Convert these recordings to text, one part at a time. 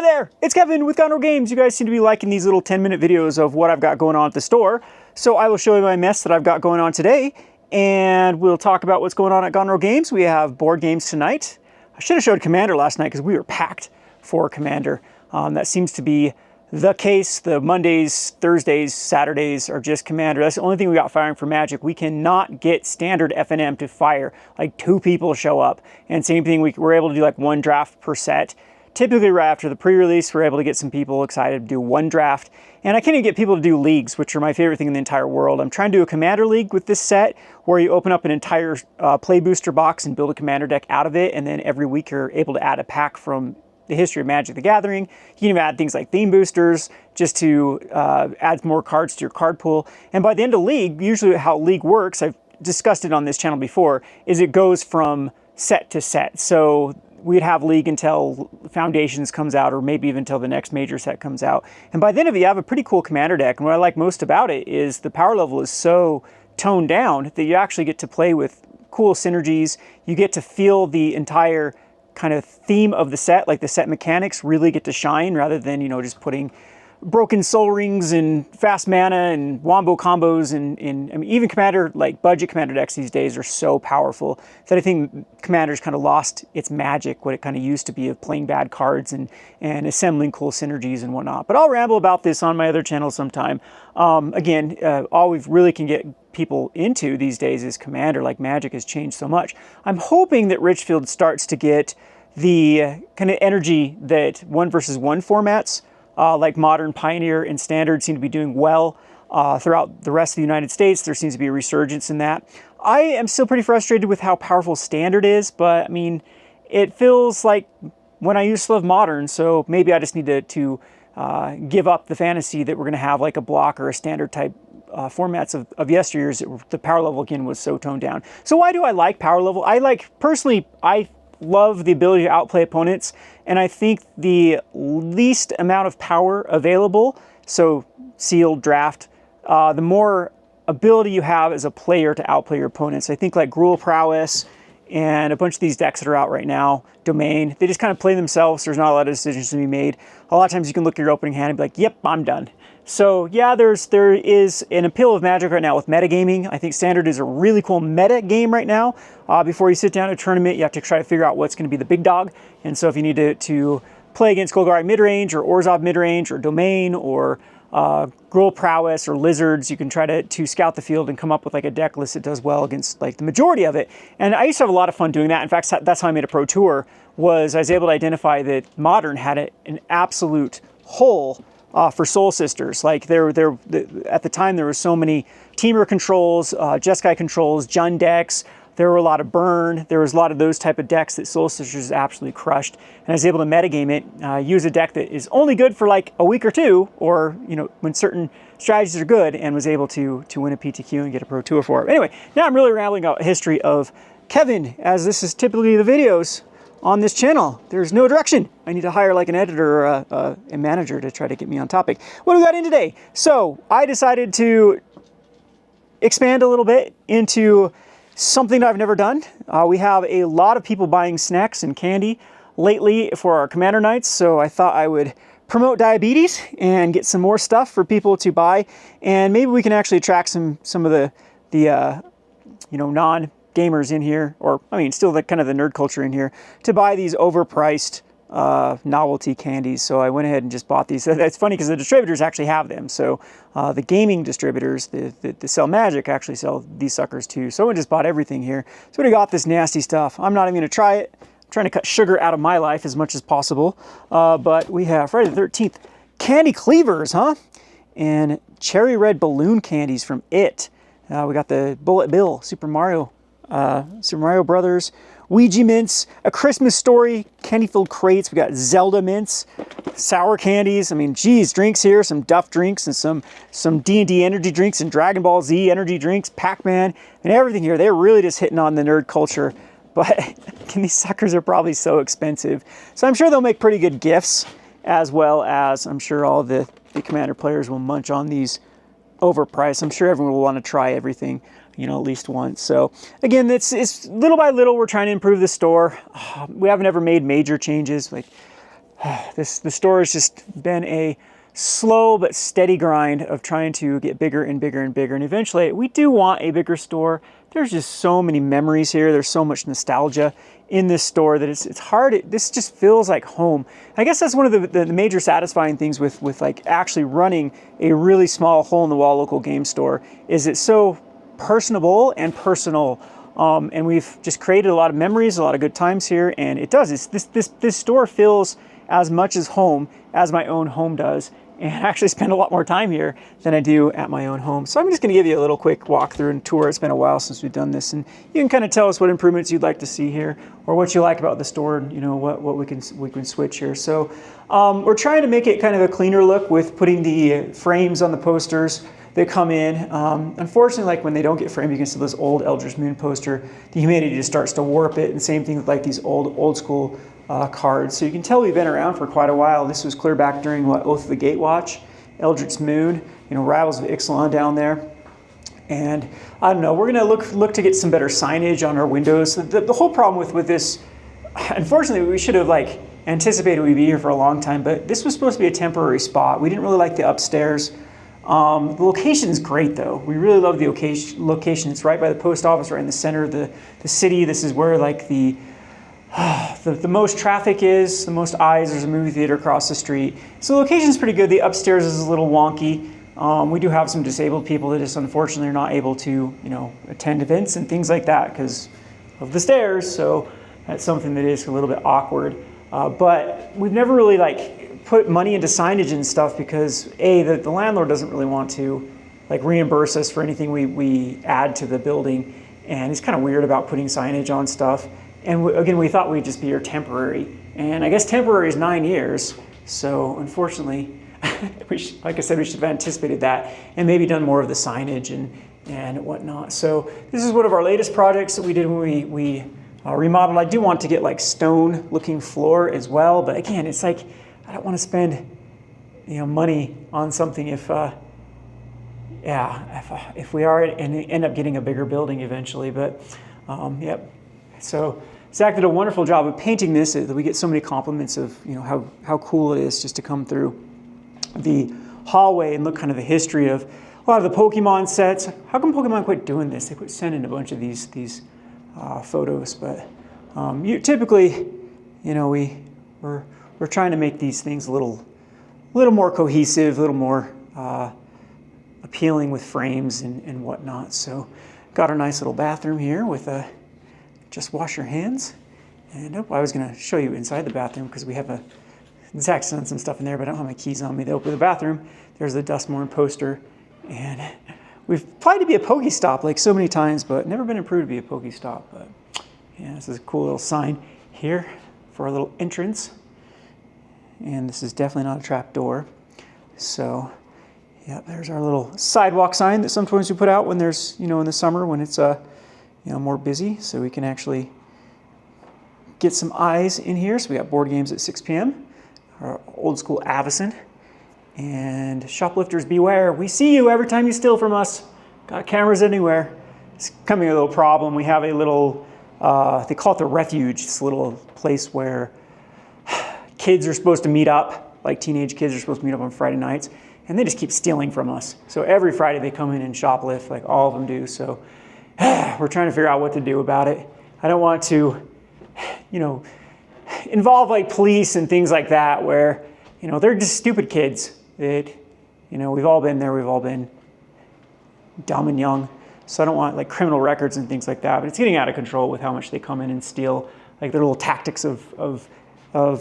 Hi there, it's Kevin with Gunroll Games. You guys seem to be liking these little 10-minute videos of what I've got going on at the store. So I will show you my mess that I've got going on today, and we'll talk about what's going on at Gunroll Games. We have board games tonight. I should have showed Commander last night because we were packed for Commander. That seems to be the case. The Mondays, Thursdays, Saturdays are just Commander. That's the only thing we got firing for Magic. We cannot get standard FNM to fire. Like 2 people show up. And same thing, we're able to do like 1 draft per set. Typically right after the pre-release, we're able to get some people excited to do 1 draft. And I can't even get people to do leagues, which are my favorite thing in the entire world. I'm trying to do a Commander League with this set, where you open up an entire play booster box and build a Commander deck out of it, and then every week you're able to add a pack from the history of Magic the Gathering. You can even add things like theme boosters, just to add more cards to your card pool. And by the end of League, usually how League works, I've discussed it on this channel before, is it goes from set to set. So we'd have League until Foundations comes out, or maybe even until the next major set comes out. And by the end of it, you have a pretty cool Commander deck. And what I like most about it is the power level is so toned down that you actually get to play with cool synergies. You get to feel the entire kind of theme of the set, like the set mechanics really get to shine, rather than, you know, just putting broken soul rings and fast mana and wombo combos and I mean, even Commander, like budget Commander decks these days are so powerful that I think Commander's kind of lost its magic, what it kind of used to be of playing bad cards and assembling cool synergies and whatnot. But I'll ramble about this on my other channel sometime. Again, all we really can get people into these days is Commander. Like Magic has changed so much. I'm hoping that Richfield starts to get the kind of energy that 1 versus 1 formats like Modern, Pioneer, and Standard seem to be doing well throughout the rest of the United States. There seems to be a resurgence in that. I am still pretty frustrated with how powerful Standard is, but I mean, it feels like when I used to love Modern, so maybe I just need to give up the fantasy that we're going to have like a block or a Standard type formats of yesteryears. The power level again was so toned down. So why do I like power level? Personally, I love the ability to outplay opponents, and I think the least amount of power available, so sealed, draft, the more ability you have as a player to outplay your opponents. I think like Gruul Prowess and a bunch of these decks that are out right now, Domain, they just kind of play themselves. There's not a lot of decisions to be made. A lot of times you can look at your opening hand and be like, yep, I'm done. So yeah, there is an appeal of Magic right now with metagaming. I think Standard is a really cool meta game right now. Before you sit down at a tournament, you have to try to figure out what's going to be the big dog. And so if you need to play against Golgari midrange, or Orzhov midrange, or Domain, or Gruul Prowess, or Lizards, you can try to scout the field and come up with like a deck list that does well against like the majority of it. And I used to have a lot of fun doing that. In fact, that's how I made a pro tour, was I was able to identify that Modern had an absolute hole for Soul Sisters. Like at the time there were so many Teamer controls, Jeskai controls, Jund decks. There were a lot of Burn. There was a lot of those type of decks that Soul Sisters absolutely crushed. And I was able to metagame it, use a deck that is only good for like a week or 2, or you know, when certain strategies are good, and was able to win a PTQ and get a Pro Tour for it. Anyway, now I'm really rambling about history of Kevin, as this is typically the videos on this channel. There's no direction. I need to hire like an editor or a manager to try to get me on topic. What do we got in today? So I decided to expand a little bit into something that I've never done. We have a lot of people buying snacks and candy lately for our Commander nights, so I thought I would promote diabetes and get some more stuff for people to buy, and maybe we can actually attract some of the you know, non-gamers in here, or I mean still the kind of the nerd culture in here, to buy these overpriced novelty candies. So I went ahead and just bought these. It's funny because the distributors actually have them. So the gaming distributors that sell Magic actually sell these suckers too. So I just bought everything here. So we got this nasty stuff. I'm not even going to try it. I'm trying to cut sugar out of my life as much as possible. But we have Friday the 13th candy cleavers, huh? And cherry red balloon candies from It. We got the Bullet Bill, Super Mario Brothers, Ouija mints, A Christmas Story, candy-filled crates. We got Zelda mints, sour candies. I mean, geez, drinks here, some Duff drinks and some D&D energy drinks and Dragon Ball Z energy drinks, Pac-Man, and everything here. They're really just hitting on the nerd culture. But these suckers are probably so expensive. So I'm sure they'll make pretty good gifts, as well as I'm sure all the Commander players will munch on these overpriced. I'm sure everyone will want to try everything, you know, at least once. So again, it's little by little we're trying to improve the store. We haven't ever made major changes. Like the store has just been a slow but steady grind of trying to get bigger and bigger and bigger. And eventually we do want a bigger store. There's just so many memories here. There's so much nostalgia in this store that it's hard. This just feels like home. I guess that's one of the major satisfying things with like actually running a really small hole in the wall local game store is it's so personable and personal. And we've just created a lot of memories, a lot of good times here. And it does, this store feels as much as home as my own home does. And I actually spend a lot more time here than I do at my own home. So I'm just gonna give you a little quick walkthrough and tour. It's been a while since we've done this, and you can kind of tell us what improvements you'd like to see here, or what you like about the store, and you know, what we can switch here. So we're trying to make it kind of a cleaner look with putting the frames on the posters that come in. Unfortunately, like when they don't get framed, you can see this old Eldritch Moon poster. The humidity just starts to warp it, and same thing with like these old school cards. So you can tell we've been around for quite a while. This was clear back during what, Oath of the Gatewatch, Eldritch Moon, you know, Rivals of Ixalan down there. And I don't know, we're gonna look to get some better signage on our windows. The whole problem with this, unfortunately, we should have like anticipated we'd be here for a long time, but this was supposed to be a temporary spot. We didn't really like the upstairs. The location's great though. We really love the location. It's right by the post office, right in the center of the city. This is where like the most traffic is, the most eyes. There's a movie theater across the street. So the location's pretty good. The upstairs is a little wonky. We do have some disabled people that just unfortunately are not able to, you know, attend events and things like that because of the stairs. So that's something that is a little bit awkward. But we've never really like put money into signage and stuff because the landlord doesn't really want to like reimburse us for anything we add to the building. And he's kind of weird about putting signage on stuff. And again, we thought we'd just be here temporary. And I guess temporary is 9 years. So unfortunately, like I said, we should have anticipated that and maybe done more of the signage and whatnot. So this is one of our latest projects that we did when we remodeled. I do want to get like stone looking floor as well. But again, it's like, I don't want to spend, you know, money on something if we are and end up getting a bigger building eventually. But yep. So Zach did a wonderful job of painting this. We get so many compliments of, you know, how cool it is just to come through the hallway and look kind of the history of a lot of the Pokemon sets. How come Pokemon quit doing this? They quit sending a bunch of these photos, but typically, you know, we're trying to make these things a little more cohesive, a little more appealing with frames and whatnot. So got our nice little bathroom here with a just wash your hands. And I was gonna show you inside the bathroom because we have Zach's done some stuff in there, but I don't have my keys on me. They open the bathroom. There's the Dustmorn poster. And we've applied to be a Pokestop like so many times, but never been approved to be a Pokestop. But yeah, this is a cool little sign here for our little entrance. And this is definitely not a trap door. So yeah, there's our little sidewalk sign that sometimes we put out when there's, you know, in the summer when it's you know, more busy, so we can actually get some eyes in here. So we got board games at 6 p.m. Our old school Avison. And shoplifters beware. We see you every time you steal from us. Got cameras anywhere. It's becoming a little problem. We have a little, they call it the refuge. It's a little place where kids are supposed to meet up, like teenage kids are supposed to meet up on Friday nights, and they just keep stealing from us. So every Friday they come in and shoplift, like all of them do. So we're trying to figure out what to do about it. I don't want to, you know, involve like police and things like that where, you know, they're just stupid kids that, you know, we've all been there, we've all been dumb and young. So I don't want like criminal records and things like that, but it's getting out of control with how much they come in and steal, like their little tactics of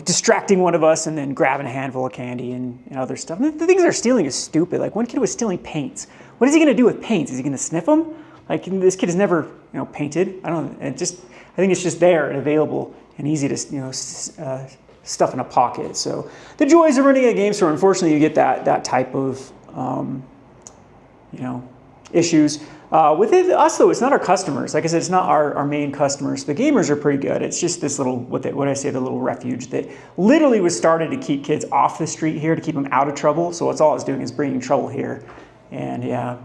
distracting one of us and then grabbing a handful of candy and other stuff. And the things they're stealing is stupid. Like one kid was stealing paints. What is he gonna do with paints? Is he gonna sniff them? Like this kid has never, you know, painted. I think it's just there and available and easy to, you know, stuff in a pocket. So the joys of running a game store, unfortunately, you get that type of, you know, issues. With us though, it's not our customers. Like I said, it's not our main customers. The gamers are pretty good. It's just this little, what I say, the little refuge that literally was started to keep kids off the street here, to keep them out of trouble. So it's all it's doing is bringing trouble here. And yeah,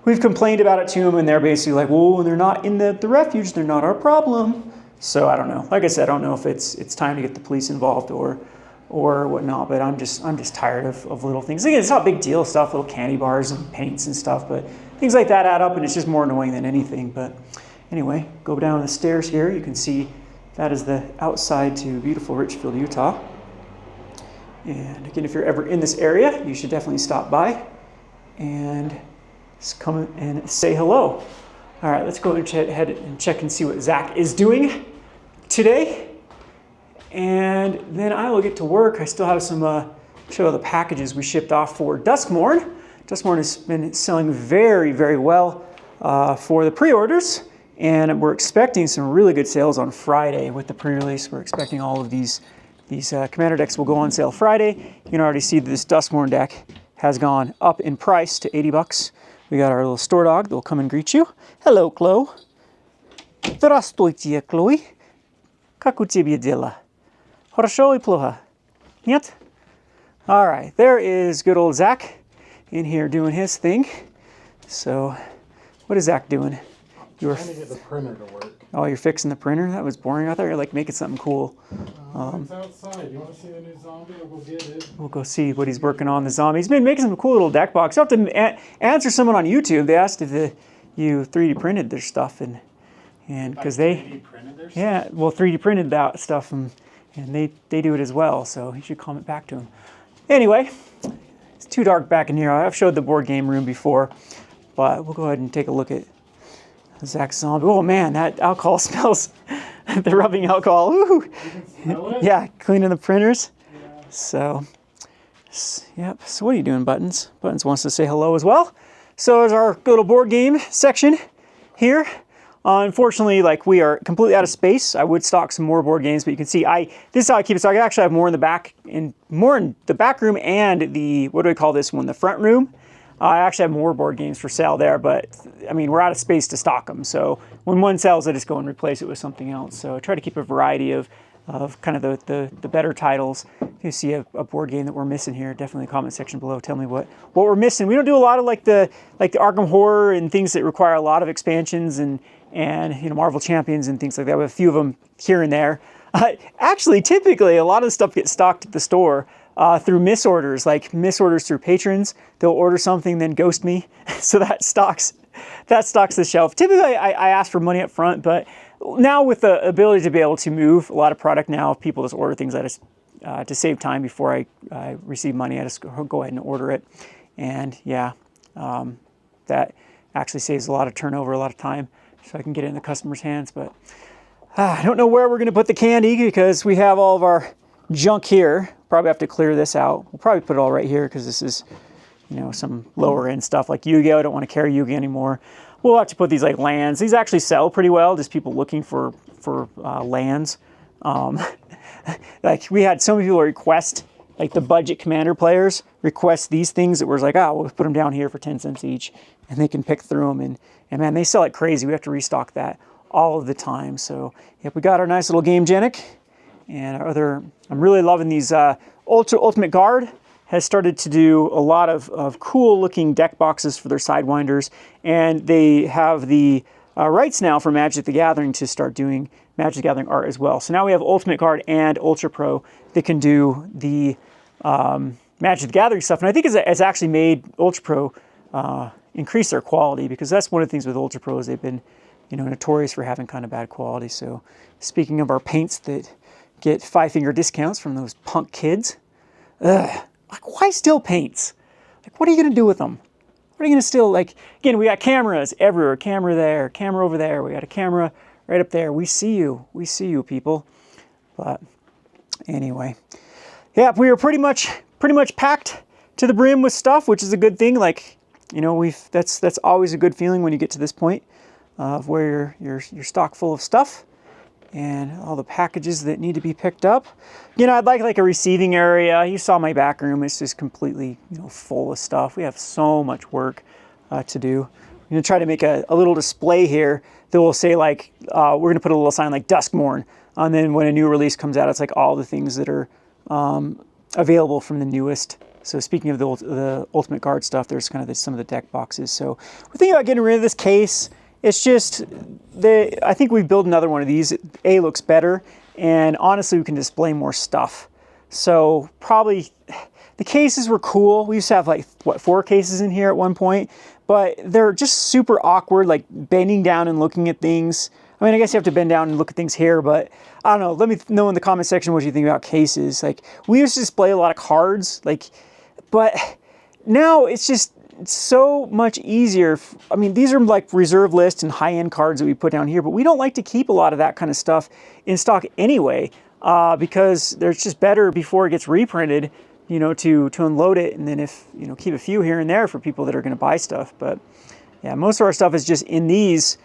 we've complained about it to them, and they're basically like, well, when they're not in the refuge, they're not our problem. So I don't know. Like I said, I don't know if it's time to get the police involved or whatnot, but I'm just tired of little things. Again, it's not a big deal stuff, little candy bars and paints and stuff, but things like that add up, and it's just more annoying than anything. But anyway, go down the stairs here. You can see that is the outside to beautiful Richfield, Utah. And again, if you're ever in this area, you should definitely stop by and just come and say hello. All right, let's go ahead and check and see what Zach is doing today. And then I will get to work. I still have some show the packages we shipped off for Duskmorn. Duskmorn has been selling very, very well for the pre-orders, and we're expecting some really good sales on Friday with the pre-release. We're expecting all of these Commander decks will go on sale Friday. You can already see that this Duskmorn deck has gone up in price to 80 bucks. We got our little store dog that will come and greet you. Hello, Chloe. Здравствуйте, Chloe. Как у тебя дела? Хорошо и плохо? Нет? All right, there is good old Zach in here doing his thing. So, what is Zach doing? Trying to get the printer to work. Oh, you're fixing the printer? That was boring. I thought you were like making something cool. It's outside. You want to see the new zombie? We'll go get it. We'll go see what he's working on, the zombie. He's been making some cool little deck box. You'll have to answer someone on YouTube. They asked if you 3D printed their stuff, and because they 3D printed their stuff? Yeah, well, 3D printed that stuff, and they do it as well. So you should comment back to him. Anyway, it's too dark back in here. I've showed the board game room before, but we'll go ahead and take a look at Zach's zombie. Oh man, that alcohol smells. The rubbing alcohol. Woo. You can smell it? Yeah, cleaning the printers. Yeah. So, yep. So what are you doing, Buttons? Buttons wants to say hello as well. So there's our little board game section here. Unfortunately, like, we are completely out of space. I would stock some more board games, but you can see this is how I keep it. So I actually have more in the back, more in the back room and the, what do we call this one, the front room. I actually have more board games for sale there, but I mean, we're out of space to stock them. So when one sells, I just go and replace it with something else. So I try to keep a variety of kind of the better titles. If you see a board game that we're missing here, definitely comment section below. Tell me what we're missing. We don't do a lot of like the Arkham Horror and things that require a lot of expansions and you know, Marvel Champions and things like that. We have a few of them here and there. Actually, typically a lot of the stuff gets stocked at the store through misorders, like misorders through patrons. They'll order something, then ghost me. So that stocks the shelf. Typically, I ask for money up front, but now with the ability to be able to move a lot of product now, people just order things to save time before I receive money. I just go ahead and order it. And yeah, that actually saves a lot of turnover, a lot of time, so I can get it in the customer's hands. But I don't know where we're going to put the candy because we have all of our junk here. Probably have to clear this out. We'll probably put it all right here because this is, you know, some lower end stuff like Yu-Gi-Oh! I don't want to carry Yu-Gi-Oh! Anymore. We'll have to put these like lands. These actually sell pretty well, just people looking for lands. Like, we had so many people request, like the budget Commander players request these things that was like, oh, we'll put them down here for 10 cents each, and they can pick through them. And man, they sell like crazy. We have to restock that all of the time. So yep, we got our nice little Game Genic. And our other, I'm really loving these. Ultimate Guard has started to do a lot of cool looking deck boxes for their Sidewinders. And they have the rights now for Magic the Gathering to start doing Magic the Gathering art as well. So now we have Ultimate Guard and Ultra Pro that can do the Magic the Gathering stuff. And I think it's actually made Ultra Pro increase their quality, because that's one of the things with Ultra Pro is they've been, you know, notorious for having kind of bad quality. So speaking of our paints that get 5-finger discounts from those punk kids. Like, why steal paints? Like, what are you going to do with them? What are you going to steal? Like, again, we got cameras everywhere. Camera there, camera over there. We got a camera right up there. We see you. We see you, people. But anyway. Yeah, we were pretty much packed to the brim with stuff, which is a good thing. Like, you know, that's always a good feeling when you get to this point of where you're stocked full of stuff. And all the packages that need to be picked up. You know, I'd like a receiving area. You saw my back room. It's just completely, you know, full of stuff. We have so much work to do. I'm going to try to make a little display here that will say, like, we're going to put a little sign like Duskmorn. And then when a new release comes out, it's like all the things that are available from the newest. So speaking of the Ultimate Guard stuff, there's kind of some of the deck boxes. So we're thinking about getting rid of this case. It's just, I think we build another one of these. A looks better, and honestly, we can display more stuff. So probably the cases were cool. We used to have like, what, 4 cases in here at one point, but they're just super awkward, like bending down and looking at things. I mean, I guess you have to bend down and look at things here, but I don't know. Let me know in the comment section what you think about cases. Like, we used to display a lot of cards, like, but now it's just so much easier. I mean, these are like reserve list and high-end cards that we put down here, but we don't like to keep a lot of that kind of stuff in stock anyway, because they're just better before it gets reprinted, you know, to unload it, and then if, you know, keep a few here and there for people that are going to buy stuff. But yeah, most of our stuff is just in these,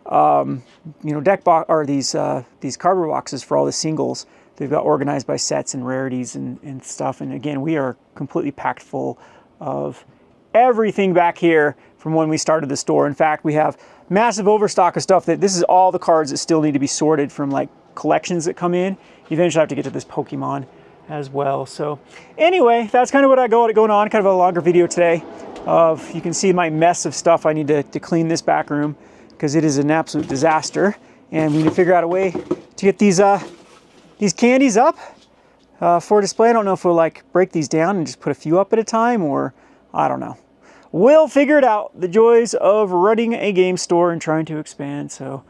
you know, deck box, or these cardboard boxes for all the singles. They've got organized by sets and rarities and stuff. And again, we are completely packed full of everything back here from when we started the store. In fact, we have massive overstock of stuff that this is all the cards that still need to be sorted from like collections that come in. Eventually I have to get to this Pokemon as well. So anyway, that's kind of what I got going on. Kind of a longer video today of, you can see my mess of stuff. I need to clean this back room because it is an absolute disaster. And we need to figure out a way to get these candies up for display. I don't know if we'll like break these down and just put a few up at a time, or I don't know. We'll figure it out. The joys of running a game store and trying to expand. So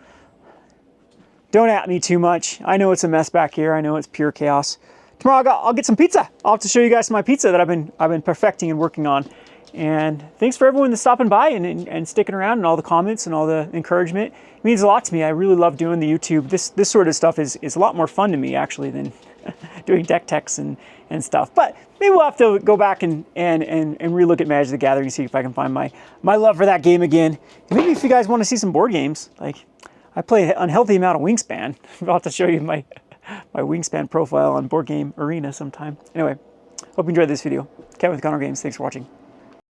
don't at me too much. I know it's a mess back here. I know it's pure chaos. Tomorrow I'll get some pizza. I'll have to show you guys my pizza that I've been perfecting and working on. And thanks for everyone that's stopping by and sticking around, and all the comments and all the encouragement. It means a lot to me. I really love doing the YouTube. This sort of stuff is a lot more fun to me actually than doing deck techs and stuff. But maybe we'll have to go back and relook at Magic the Gathering and see if I can find my love for that game again. And maybe if you guys want to see some board games, like I play an unhealthy amount of Wingspan. I'll have to show you my Wingspan profile on Board Game Arena sometime. Anyway, hope you enjoyed this video. Kevin with Gonro Games. Thanks for watching.